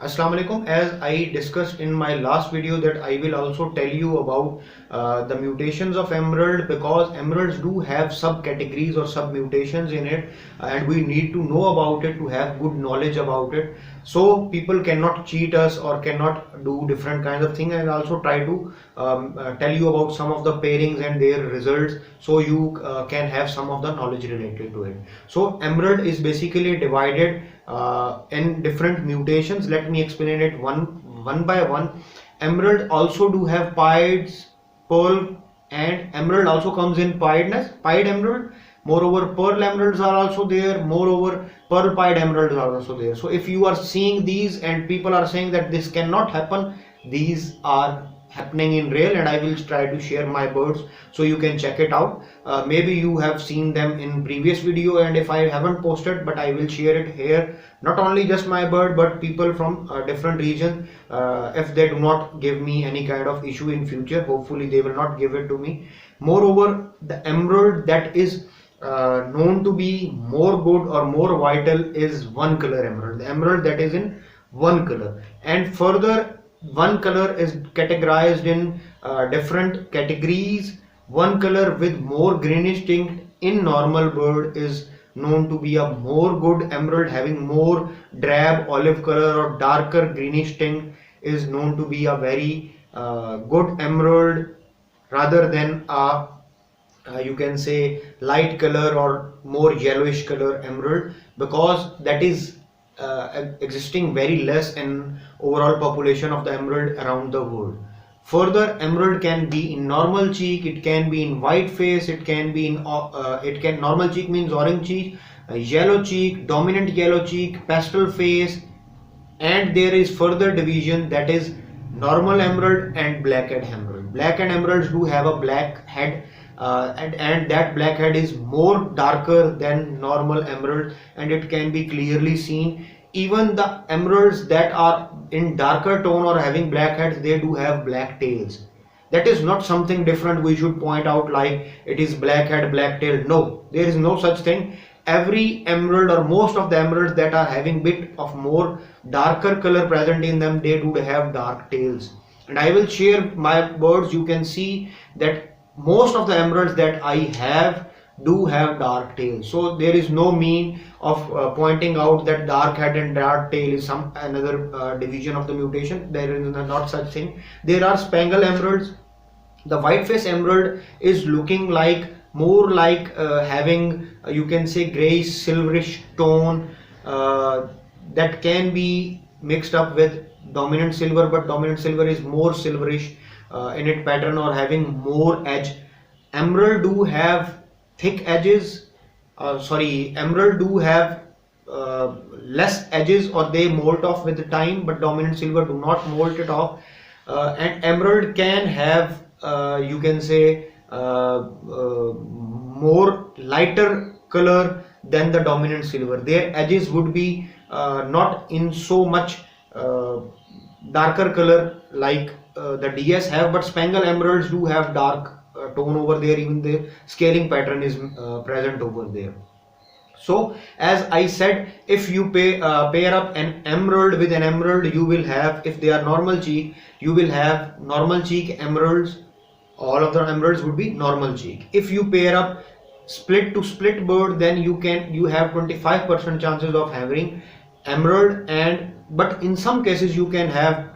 Assalamu alaikum. As I discussed in my last video that I will also tell you about the mutations of emerald, because emeralds do have subcategories or sub mutations in it, and we need to know about it to have good knowledge about it, so people cannot cheat us or cannot do different kinds of things. And also try to tell you about some of the pairings and their results, so you can have some of the knowledge related to it. So emerald is basically divided in different mutations. Let me explain it one by one. Emerald also do have pieds, pearl, and emerald also comes in piedness, pied emerald. Moreover, pearl emeralds are also there. Moreover, pearl pied emeralds are also there. So if you are seeing these and people are saying that this cannot happen, these are happening in real, and I will try to share my birds so you can check it out. Maybe you have seen them in previous video, and if I haven't posted, but I will share it here. Not only just my bird, but people from different regions, if they do not give me any kind of issue in future, hopefully they will not give it to me. Moreover, the emerald that is known to be more good or more vital is one color emerald, the emerald that is in one color. And further, one color is categorized in different categories. One color with more greenish tint in normal bird is known to be a more good emerald. Having more drab olive color or darker greenish tint is known to be a very good emerald, rather than a you can say light color or more yellowish color emerald, because that is existing very less in overall population of the emerald around the world. Further, emerald can be in normal cheek, it can be in white face, it can be in normal cheek means orange cheek, yellow cheek, dominant yellow cheek, pastel face, and there is further division, that is normal emerald and black-head emerald. Black-head emeralds do have a black head, and that black head is more darker than normal emerald, and it can be clearly seen. Even the emeralds that are in darker tone or having black heads, they do have black tails. That is not something different we should point out like it is black head, black tail. No, there is no such thing. Every emerald or most of the emeralds that are having bit of more darker color present in them, they do have dark tails. And I will share my birds. You can see that most of the emeralds that I have do have dark tails. So there is no mean of pointing out that dark head and dark tail is some another division of the mutation. There is not such thing. There are spangle emeralds. The white face emerald is looking like more like having you can say grayish silverish tone that can be mixed up with dominant silver, but dominant silver is more silverish in its pattern or having more edge. Emerald do have thick edges, emerald do have less edges, or they molt off with the time, but dominant silver do not molt it off. And emerald can have you can say more lighter color than the dominant silver. Their edges would be not in so much darker color like the DS have, but spangle emeralds do have dark tone over there. Even the scaling pattern is present over there. So as I said, if you pair up an emerald with an emerald, you will have, if they are normal cheek, you will have normal cheek emeralds. All of the emeralds would be normal cheek. If you pair up split to split bird, then you have 25% chances of having emerald, and but in some cases you can have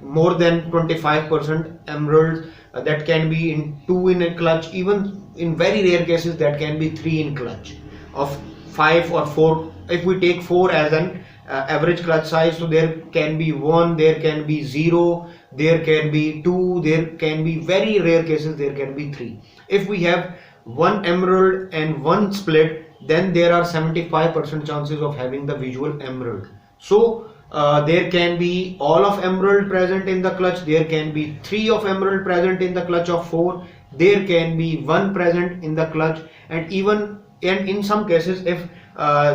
more than 25% emeralds. That can be in 2 in a clutch. Even in very rare cases that can be 3 in clutch of 5 or 4. If we take 4 as an average clutch size, so there can be 1, there can be 0, there can be 2, there can be very rare cases there can be 3. If we have 1 emerald and 1 split, then there are 75% chances of having the visual emerald. So there can be all of emerald present in the clutch, there can be 3 of emerald present in the clutch of 4, there can be 1 present in the clutch, and even in some cases if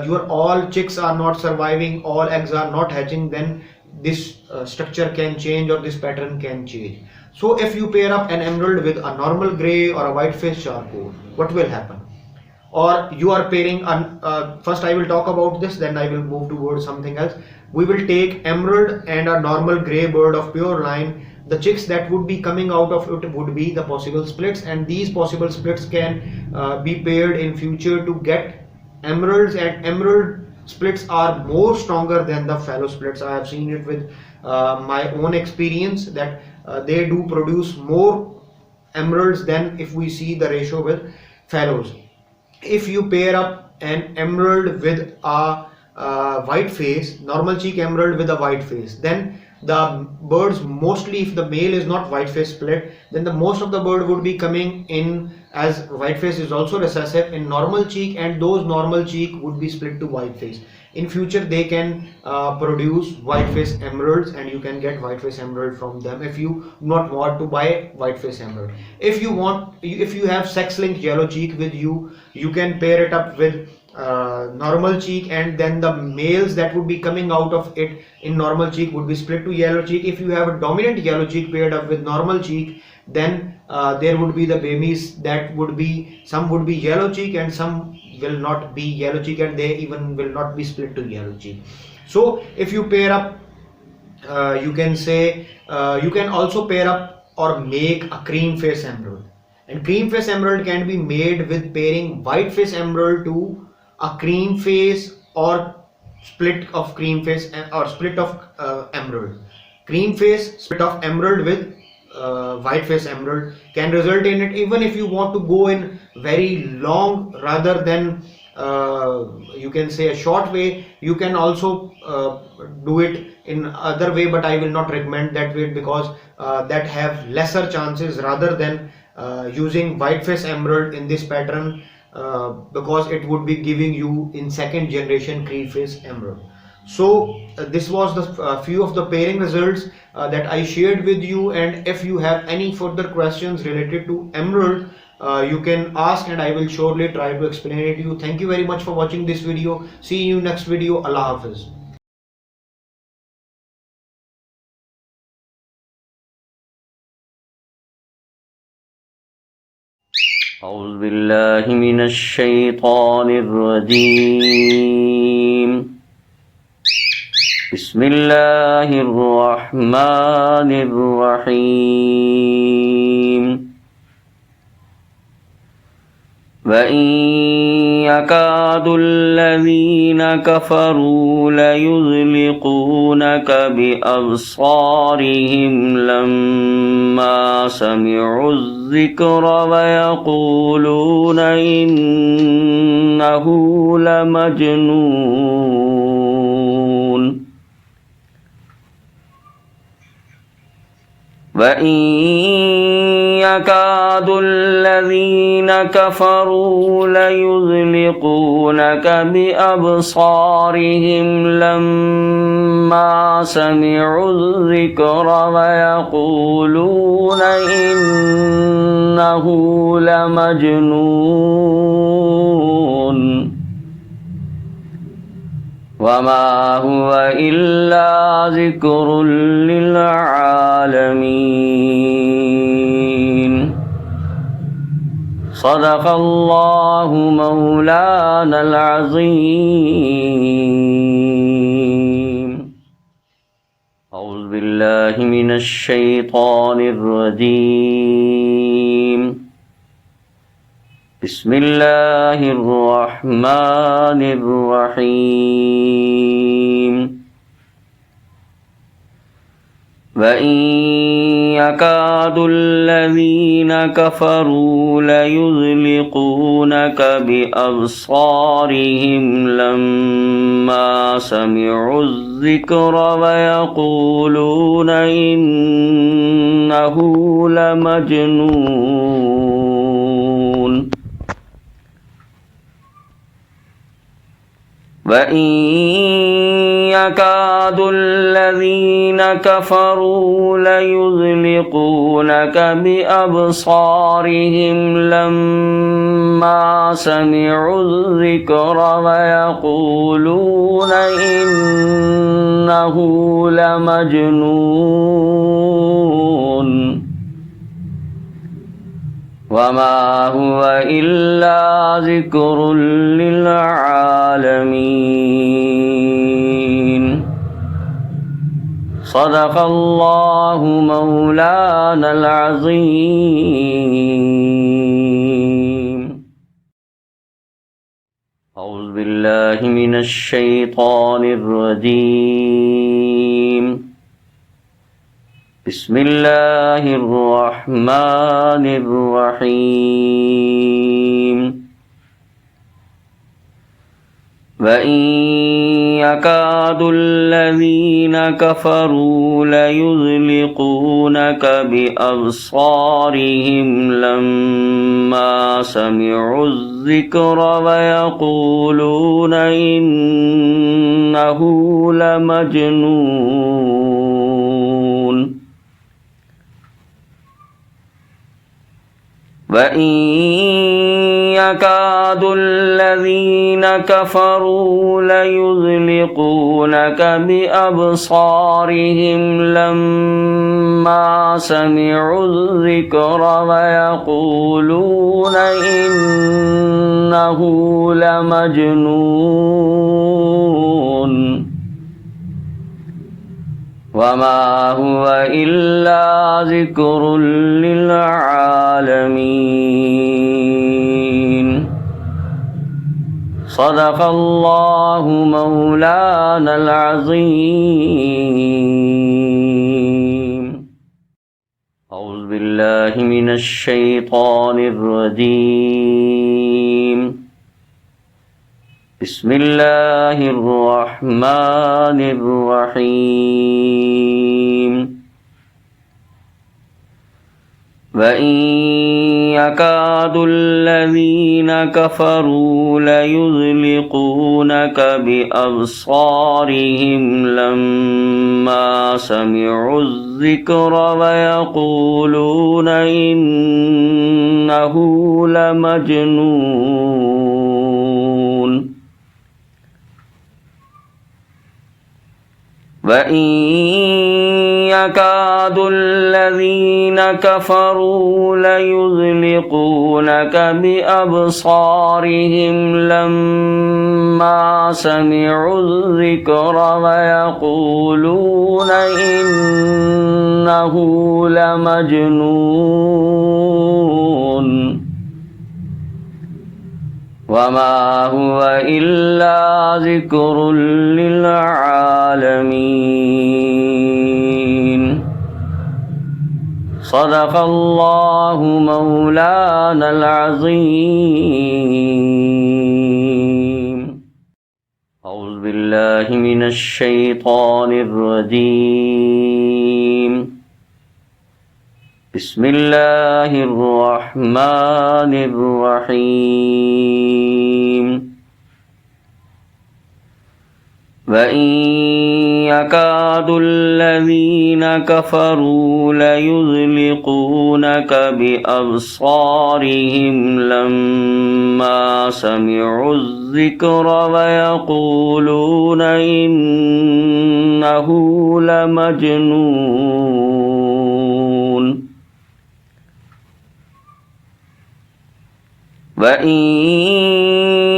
your all chicks are not surviving, all eggs are not hatching, then this structure can change or this pattern can change. So if you pair up an emerald with a normal grey or a white face charcoal, what will happen? or you are pairing, first I will talk about this, then I will move towards something else. We will take emerald and a normal grey bird of pure line. The chicks that would be coming out of it would be the possible splits, and these possible splits can be paired in future to get emeralds, and emerald splits are more stronger than the fallow splits. I have seen it with my own experience that they do produce more emeralds than if we see the ratio with fallows. If you pair up an emerald with a white face, normal cheek emerald with a white face, then the birds, mostly if the male is not white face split, then the most of the bird would be coming in, as white face is also recessive, in normal cheek, and those normal cheek would be split to white face. In future they can produce white face emeralds, and you can get white face emerald from them if you not want to buy white face emerald. If you have sex linked yellow cheek with you, you can pair it up with normal cheek, and then the males that would be coming out of it in normal cheek would be split to yellow cheek. If you have a dominant yellow cheek paired up with normal cheek, then there would be the babies that would be, some would be yellow cheek and some will not be yellow cheek, and they even will not be split to yellow cheek. So if you pair up, you can say you can also pair up or make a cream face emerald, and cream face emerald can be made with pairing white face emerald to a cream face or split of cream face or split of emerald. Cream face split of emerald with white face emerald can result in it. Even if you want to go in very long rather than you can say a short way, you can also do it in other way, but I will not recommend that way because that have lesser chances rather than using white face emerald in this pattern, because it would be giving you in second generation cream face emerald. So this was the few of the pairing results that I shared with you, and if you have any further questions related to emerald, you can ask and I will surely try to explain it to you. Thank you very much for watching this video. See you next video. Allah Hafiz. أعوذ بالله من الشيطان الرجيم. بسم الله الرحمن الرحيم. وإن يكاد الذين كفروا ليزلقونك بأبصارهم لما سمعوا الذكر ويقولون إنه لمجنون. وإن يكاد الذين كفروا ليزلقونك بأبصارهم لما سمعوا الذكر ويقولون إنه لمجنون. وما هو إلا ذكر للعالمين. صدق الله مولانا العظيم. أعوذ بالله من الشيطان الرجيم. بسم الله الرحمن الرحيم. وإن يكاد الذين كفروا ليزلقونك بأبصارهم لما سمعوا الذكر ويقولون إنه لمجنون. وإن يكاد الذين كفروا ليزلقونك بأبصارهم لما سمعوا الذكر ويقولون إنه لمجنون. وما هو إلا ذكر للعالمين. صدق الله مولانا العظيم. أعوذ بالله من الشيطان الرجيم. بسم الله الرحمن الرحيم. وإن يكاد الذين كفروا ليزلقونك بأبصارهم لما سمعوا الذكر ويقولون إنه لمجنون. وإن يكاد الذين كفروا ليزلقونك بأبصارهم لما سمعوا الذكر ويقولون إنه لمجنون. وما هو إلا ذكر للعالمين. صدق الله مولانا العظيم. أعوذ بالله من الشيطان الرجيم. بسم الله الرحمن الرحيم. وإن يكاد الذين كفروا ليزلقونك بأبصارهم لما سمعوا الذكر ويقولون إنه لمجنون. وإن يكاد الذين كفروا ليزلقونك بأبصارهم لما سمعوا الذكر ويقولون إنه لمجنون. وما هو إلا ذكر للعالمين. صدق الله مولانا العظيم. أعوذ بالله من الشيطان الرجيم. بسم الله الرحمن الرحيم. وإن يكاد الذين كفروا ليزلقونك بأبصارهم لما سمعوا الذكر ويقولون إنه لمجنون. وإن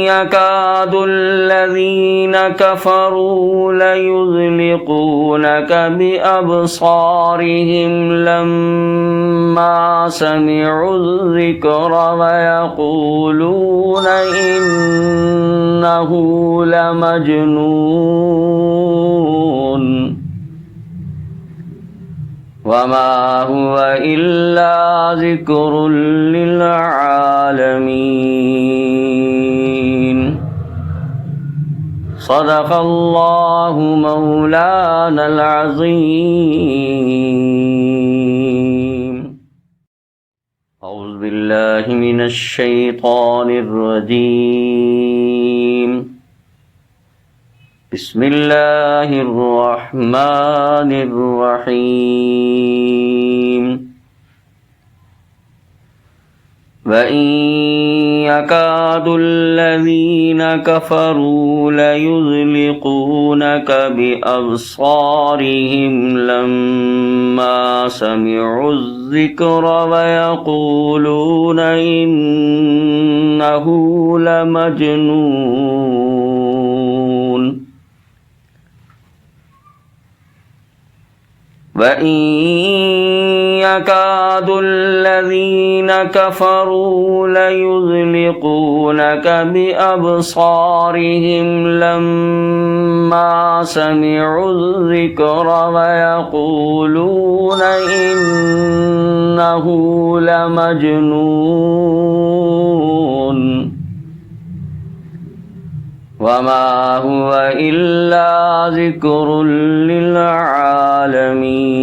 يكاد الذين كفروا ليزلقونك بأبصارهم لما سمعوا الذكر ويقولون إنه لمجنون. وما هو إلا ذكر للعالمين. صدق الله مولانا العظيم. أعوذ بالله من الشيطان الرجيم. بسم الله الرحمن الرحيم. وَإِن يَكَادُ الَّذِينَ كَفَرُوا لَيُزْلِقُونَكَ بِأَبْصَارِهِمْ لَمَّا سَمِعُوا الذِّكْرَ وَيَقُولُونَ إِنَّهُ لَمَجْنُونٌ وَإِن يَكَادُ الَّذِينَ كَفَرُوا لَيُزْلِقُونَكَ بِأَبْصَارِهِمْ لَمَّا سَمِعُوا الذِّكْرَ وَيَقُولُونَ إِنَّهُ لَمَجْنُونٌ وَمَا هُوَ إِلَّا ذِكْرٌ لِلْعَالَمِينَ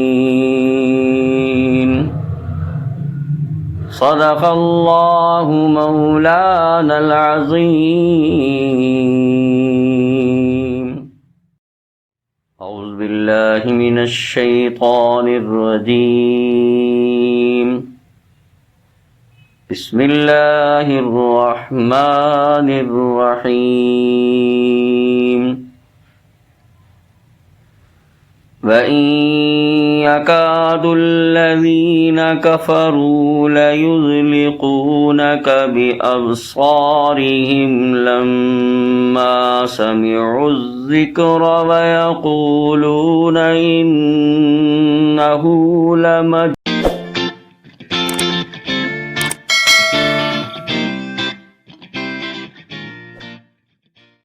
صدق اللہ مولانا العظیم اعوذ باللہ من الشیطان الرجیم بسم اللہ الرحمن الرحیم وَإِن يَكَادُ الَّذِينَ كَفَرُوا لَيُزْلِقُونَكَ بِأَبْصَارِهِمْ لَمَّا سَمِعُوا الذِّكْرَ وَيَقُولُونَ إِنَّهُ لَمَجْنُونٌ